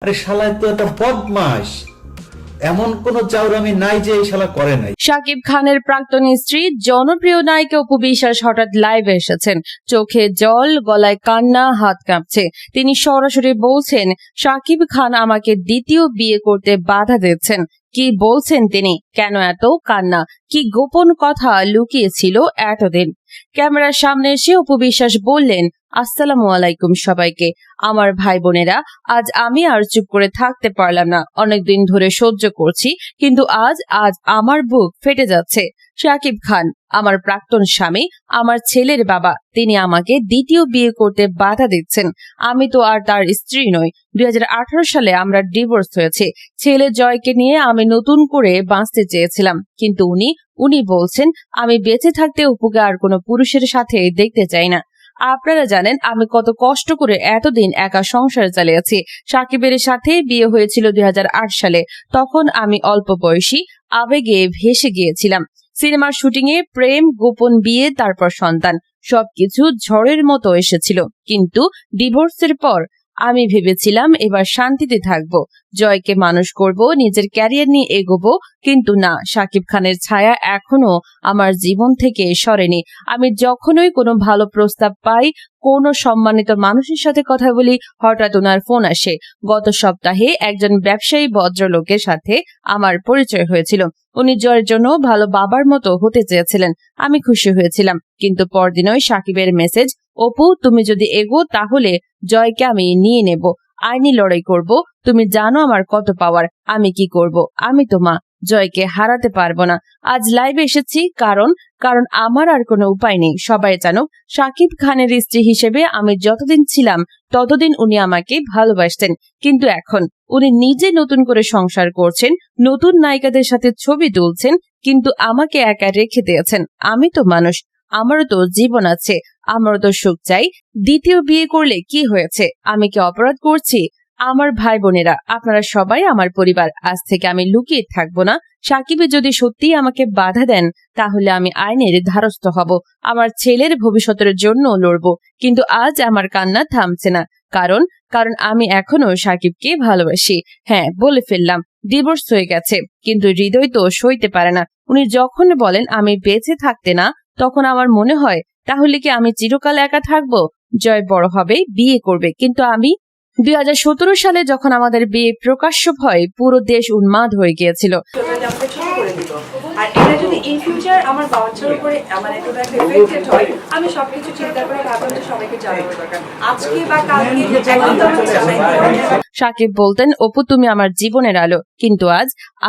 আরে শালা তো একটা বদমাস, এমন কোন চাউরামি নাই যে এই শালা করে নাই। শাকিব খানের প্রাক্তন স্ত্রী জনপ্রিয় নায়িকা অপু বিশ্বাস হঠাৎ লাইভে এসেছেন। চোখে জল, গলায় কান্না, হাত কাঁপছে। তিনি সরাসরি বলছেন, শাকিব খান আমাকে দ্বিতীয় বিয়ে করতে বাধা দিচ্ছেন। কি বলছেন তিনি? কেন এত কান্না? কি গোপন কথা লুকিয়েছিল এতদিন? ক্যামেরার সামনে এসে অপু বিশ্বাস বললেন, আসসালামু আলাইকুম সবাইকে। আমার ভাই বোনেরা, আজ আমি আর চুপ করে থাকতে পারলাম না। অনেকদিন ধরে সহ্য করছি, কিন্তু আজ আমার বুক ফেটে যাচ্ছে। শাকিব খান আমার প্রাক্তন স্বামী, আমার ছেলের বাবা। তিনি আমাকে দ্বিতীয় বিয়ে করতে বাধা দিচ্ছেন। আমি তো আর তার স্ত্রী নই। 2018 সালে আমরা ডিভোর্স হয়েছে। ছেলে জয়কে নিয়ে আমি নতুন করে বাঁচতে চেয়েছিলাম, কিন্তু উনি বলছেন আমি বেঁচে থাকতে অপুকে আর কোনো পুরুষের সাথে দেখতে চাই না। আপনারা জানেন আমি কত কষ্ট করে এতদিন একা সংসার চালিয়েছি। সাকিবের সাথে বিয়ে হয়েছিল 2008 সালে। তখন আমি অল্প বয়সী, আবেগে ভেসে গিয়েছিলাম। সিনেমার শুটিংয়ে প্রেম, গোপন বিয়ে, তারপর সন্তান, সবকিছু ঝড়ের মতো এসেছিল। কিন্তু ডিভোর্সের পর আমি ভেবেছিলাম এবার শান্তিতে থাকবো, জয়কে মানুষ করব, নিজের ক্যারিয়ার নিয়ে এগোবো। কিন্তু না, শাকিব খানের ছায়া এখনো আমার জীবন থেকে সরেনি। আমি যখনই কোনো ভালো প্রস্তাব পাই, কোনো সম্মানিত মানুষের সাথে কথা বলি, হঠাৎ ওনার ফোন আসে। গত সপ্তাহে একজন ব্যবসায়ী ভদ্রলোকের সাথে আমার পরিচয় হয়েছিল। উনি জয়ের জন্য ভালো বাবার মতো হতে চেয়েছিলেন। আমি খুশি হয়েছিলাম, কিন্তু পরদিনই সাকিবের মেসেজ, অপু তুমি যদি এগো তাহলে জয়কে আমি নিয়ে নেব, আইনি লড়াই করব। তুমি জানো আমার কত পাওয়ার। আমি কি করব? আমি তো মা, জয়কে হারাতে পারবো না। আজ লাইভে এসেছি কারণ আমার আর কোনো উপায় নেই। সবাই জানো, শাকিব খানের স্ত্রী হিসেবে আমি যতদিন ছিলাম ততদিন উনি আমাকে ভালোবাসতেন। কিন্তু এখন উনি নিজে নতুন করে সংসার করছেন, নতুন নায়িকাদের সাথে ছবি তুলছেন, কিন্তু আমাকে একা রেখে দিয়েছেন। আমি তো মানুষ, আমারও তো জীবন আছে, আমারও তো সুখ চাই। দ্বিতীয় বিয়ে করলে কি হয়েছে? আমি কি অপরাধ করছি? আমার ভাই বোনেরা, আপনারা সবাই আমার পরিবার। আজ থেকে আমি লুকিয়ে থাকবো না। সাকিবে যদি সত্যিই আমাকে বাধা দেন, তাহলে আমি আইনের দ্বারস্থ হব, আমার ছেলের ভবিষ্যতের জন্য লড়ব। কিন্তু আজ আমার কান্না থামছে না, কারণ কারণ আমি এখনো সাকিবকে ভালোবাসি। হ্যাঁ, বলে ফেললাম, ডিভোর্স হয়ে গেছে, কিন্তু হৃদয় তো সইতে পারে না। উনি যখন বলেন আমি বেঁচে থাকতে না, তখন আমার মনে হয় তাহলে কি আমি চিরকাল একা থাকবো? জয় বড় হবে, বিয়ে করবে, কিন্তু আমি? 2017 সালে যখন আমাদের বিয়ে প্রকাশ্য হয়, পুরো দেশ উন্মাদ হয়ে গিয়েছিল। আর এটা যদি ইন ফিউচার আমার বাচ্চার উপরে মানে কোনো একটা এফেক্টেড হয়, আমি সবকিছু চিন্তা করে ভাবলাম যে সবাইকে জানানো দরকার। আজকে বা কালকে একদম তো আমি জানাই। সাকিব বলতেন, অপু তুমি আমার জীবনের আলো, কিন্তু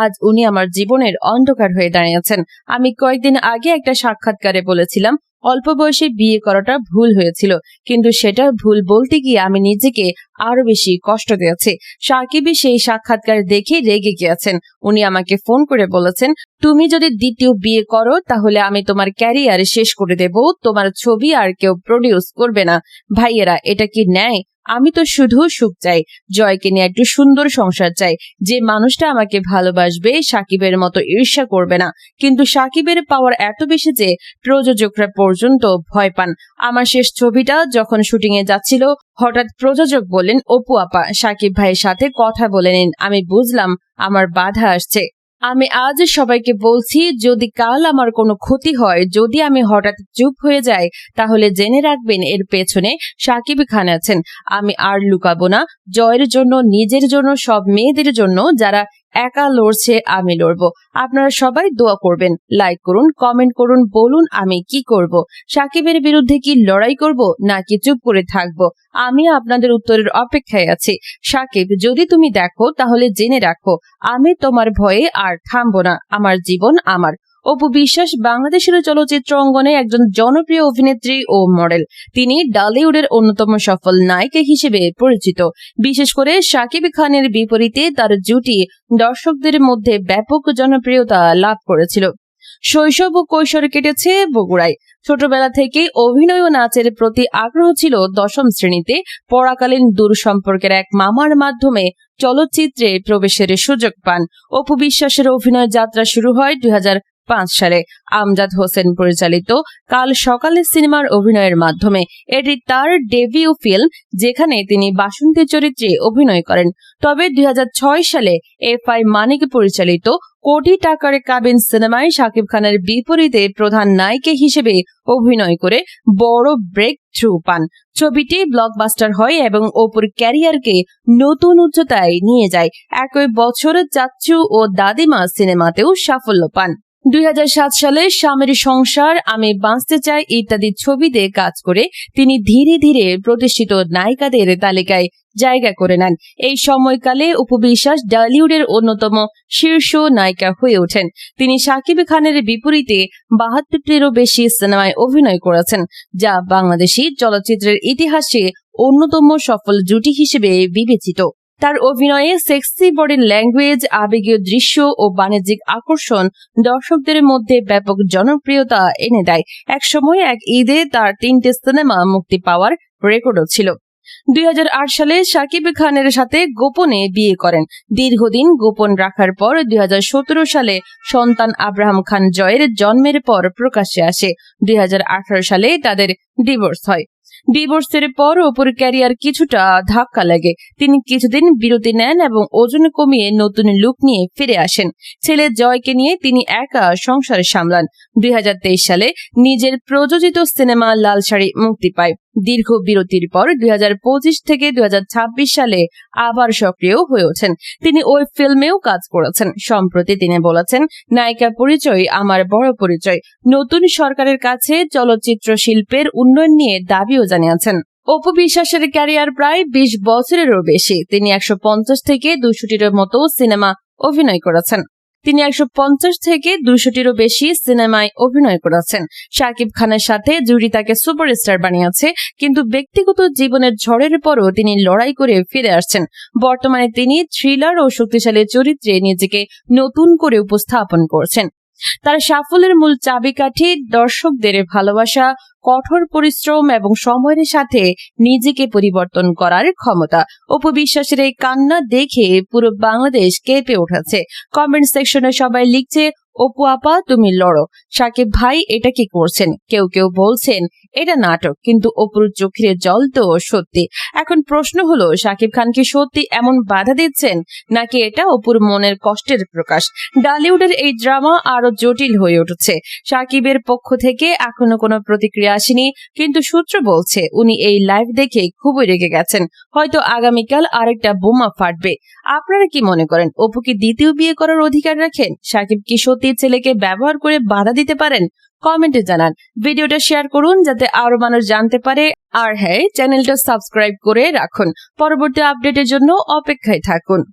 আজ উনি আমার জীবনের অন্ধকার হয়ে দাঁড়িয়েছেন। আমি কয়েকদিন আগে একটা সাক্ষাৎকারে বলেছিলাম অল্প বয়সে বিয়ে করাটা ভুল হয়েছিল, কিন্তু সেটা ভুল বলতে গিয়ে আমি নিজেকে আরো বেশি কষ্ট দিয়েছি। সাকিবই সেই সাক্ষাৎকার দেখে রেগে গিয়েছেন। উনি আমাকে ফোন করে বলেছেন, তুমি যদি দ্বিতীয় বিয়ে করো তাহলে আমি তোমার ক্যারিয়ার শেষ করে দেব, তোমার ছবি আর কেউ প্রডিউস করবে না। ভাইয়েরা, এটা কি ন্যায়? আমি তো শুধু সুখ চাই, জয়কে নিয়ে একটু সুন্দর সংসার চাই, যে মানুষটা আমাকে ভালোবাসবে, সাকিবের মতো ঈর্ষা করবে না। কিন্তু সাকিবের পাওয়ার এত বেশি যে প্রযোজকরা পর্যন্ত ভয় পান। আমার শেষ ছবিটা যখন শুটিং এ যাচ্ছিল, হঠাৎ প্রযোজক বললেন, অপু আপা, সাকিব ভাইয়ের সাথে কথা বলে নিন। আমি বুঝলাম আমার বাধা আসছে। আমি আজ সবাইকে বলছি, যদি কাল আমার কোনো ক্ষতি হয়, যদি আমি হঠাৎ চুপ হয়ে যাই, তাহলে জেনে রাখবেন এর পেছনে সাকিব খান আছেন। আমি আর লুকাবো না। জয়ের জন্য, নিজের জন্য, সব মেয়েদের জন্য যারা একা লড়ছে, আমি লড়বো। আপনারা সবাই দোয়া করবেন, লাইক করুন, কমেন্ট করুন, বলুন আমি কি করব। সাকিবের বিরুদ্ধে কি লড়াই করব, নাকি চুপ করে থাকবো? আমি আপনাদের উত্তরের অপেক্ষায় আছি। সাকিব, যদি তুমি দেখো তাহলে জেনে রাখো, আমি তোমার ভয়ে আর থামবো না। আমার জীবন আমার। অপু বিশ্বাস বাংলাদেশের চলচ্চিত্র অঙ্গনে একজন জনপ্রিয় অভিনেত্রী ও মডেল। তিনি ডালিউডের অন্যতম সফল নায়িকা হিসেবে পরিচিত। বিশেষ করে শাকিব খানের বিপরীতে তার জুটি দর্শকদের মধ্যে ব্যাপক জনপ্রিয়তা লাভ করেছিল। শৈশব ও কৈশোর কেটেছে বগুড়ায়। ছোটবেলা থেকেই অভিনয় ও নাচের প্রতি আগ্রহ ছিল। দশম শ্রেণীতে পড়াকালীন দূর সম্পর্কের এক মামার মাধ্যমে চলচ্চিত্রে প্রবেশের সুযোগ পান। অপু বিশ্বাসের অভিনয় যাত্রা শুরু হয় সালে আমজাদ হোসেন পরিচালিত কাল সকালে সিনেমার অভিনয়ের মাধ্যমে এটি তার ডেবিউ ফিল্ম, যেখানে তিনি বাসন্তী চরিত্রে অভিনয় করেন। তবে 2006 সালে এফআই মানিক পরিচালিত কোটি টাকার কাবিন সিনেমায় শাকিব খানের বিপরীতে প্রধান নায়িকা হিসেবে অভিনয় করে বড় ব্রেক থ্রু পান। ছবিটি ব্লকবাস্টার হয় এবং অপুর ক্যারিয়ারকে নতুন উচ্চতায় নিয়ে যায়। একই বছর চাচ্চু ও দাদিমা সিনেমাতেও সাফল্য পান। 2007 সালে স্বামীর সংসার, আমি বাঁচতে চাই ইত্যাদি ছবিতে কাজ করে তিনি ধীরে ধীরে প্রতিষ্ঠিত নায়িকাদের তালিকায় জায়গা করে নেন। এই সময়কালে অপু বিশ্বাস টলিউডের অন্যতম শীর্ষ নায়িকা হয়ে ওঠেন। তিনি শাকিব খানের বিপরীতে 72টিরও বেশি সিনেমায় অভিনয় করেছেন, যা বাংলাদেশি চলচ্চিত্রের ইতিহাসে অন্যতম সফল জুটি হিসেবে বিবেচিত। তার অভিনয়ে সেক্সি বডি ল্যাঙ্গুয়েজ, আবেগীয় দৃশ্য ও বাণিজ্যিক আকর্ষণ দর্শকদের মধ্যে ব্যাপক জনপ্রিয়তা এনে দেয়। একসময় এক ঈদে তার 3টে সিনেমা মুক্তি পাওয়ার রেকর্ডও ছিল। 2008 সালে শাকিব খানের সাথে গোপনে বিয়ে করেন। দীর্ঘদিন গোপন রাখার পর 2017 সালে সন্তান আব্রাহাম খান জয়ের জন্মের পর প্রকাশ্যে আসে। 2018 সালে তাদের ডিভোর্স হয়। ডিভোর্সের পর অপুর ক্যারিয়ার কিছুটা ধাক্কা লাগে। তিনি কিছুদিন বিরতি নেন এবং ওজন কমিয়ে নতুন লুক নিয়ে ফিরে আসেন। ছেলে জয়কে নিয়ে তিনি একা সংসার সামলান। 2023 সালে নিজের প্রযোজিত সিনেমা লাল শাড়ি মুক্তি পায়। দীর্ঘ বিরতির পর 2025 থেকে 2026 সালে আবার সক্রিয় হয়ে ওঠেন। তিনি ওই ফিল্মেও কাজ করেছেন। সম্প্রতি তিনি বলেছেন, নায়িকা পরিচয় আমার বড় পরিচয়। নতুন সরকারের কাছে চলচ্চিত্র শিল্পের উন্নয়ন নিয়ে দাবিও জানিয়েছেন। অপু বিশ্বাসের ক্যারিয়ার প্রায় 20 বছরেরও বেশি। তিনি 150 থেকে 200টির মতো সিনেমা অভিনয় করেছেন। তিনি 150 থেকে 200টিরও বেশি সিনেমায় অভিনয় করেছেন। শাকিব খানের সাথে জুড়ি তাকে সুপারস্টার বানিয়েছে, কিন্তু ব্যক্তিগত জীবনের ঝড়ের পরও তিনি লড়াই করে ফিরে আসছেন। বর্তমানে তিনি থ্রিলার ও শক্তিশালী চরিত্রে নিজেকে নতুন করে উপস্থাপন করছেন। তার সাফল্যের মূল চাবিকাঠি দর্শকদের ভালোবাসা, কঠোর পরিশ্রম এবং সময়ের সাথে নিজেকে পরিবর্তন করার ক্ষমতা। অপু বিশ্বাসের এই কান্না দেখে পুরো বাংলাদেশ কেঁপে উঠেছে। কমেন্ট সেকশনে সবাই লিখছে, অপু আপা তুমি লড়ো, শাকিব ভাই এটা কি করছেন। কেউ কেউ বলছেন এটা নাটক, কিন্তু অপুর চোখের জল তো সত্যি। এখন প্রশ্ন হলো, শাকিব খান কি সত্যি এমন বাধা দিচ্ছেন, নাকি এটা অপুর মনের কষ্টের প্রকাশ? টলিউডের এই ড্রামা আরো জটিল হয়ে উঠছে। শাকিবের পক্ষ থেকে এখনো কোনো প্রতিক্রিয়া আসেনি, কিন্তু সূত্র বলছে উনি এই লাইভ দেখে খুবই রেগে গেছেন। হয়তো আগামীকাল আরেকটা বোমা ফাটবে। আপনারা কি মনে করেন, অপু কি দ্বিতীয় বিয়ে করার অধিকার রাখেন? শাকিব কি সত্যি ছেলেকে ব্যবহার করে বাধা দিতে পারেন? কমেন্টে জানান। ভিডিওটা শেয়ার করুন যাতে আরো মানুষ জানতে পারে। আর হ্যাঁ, চ্যানেলটা সাবস্ক্রাইব করে রাখুন। পরবর্তী আপডেটের জন্য অপেক্ষায় থাকুন।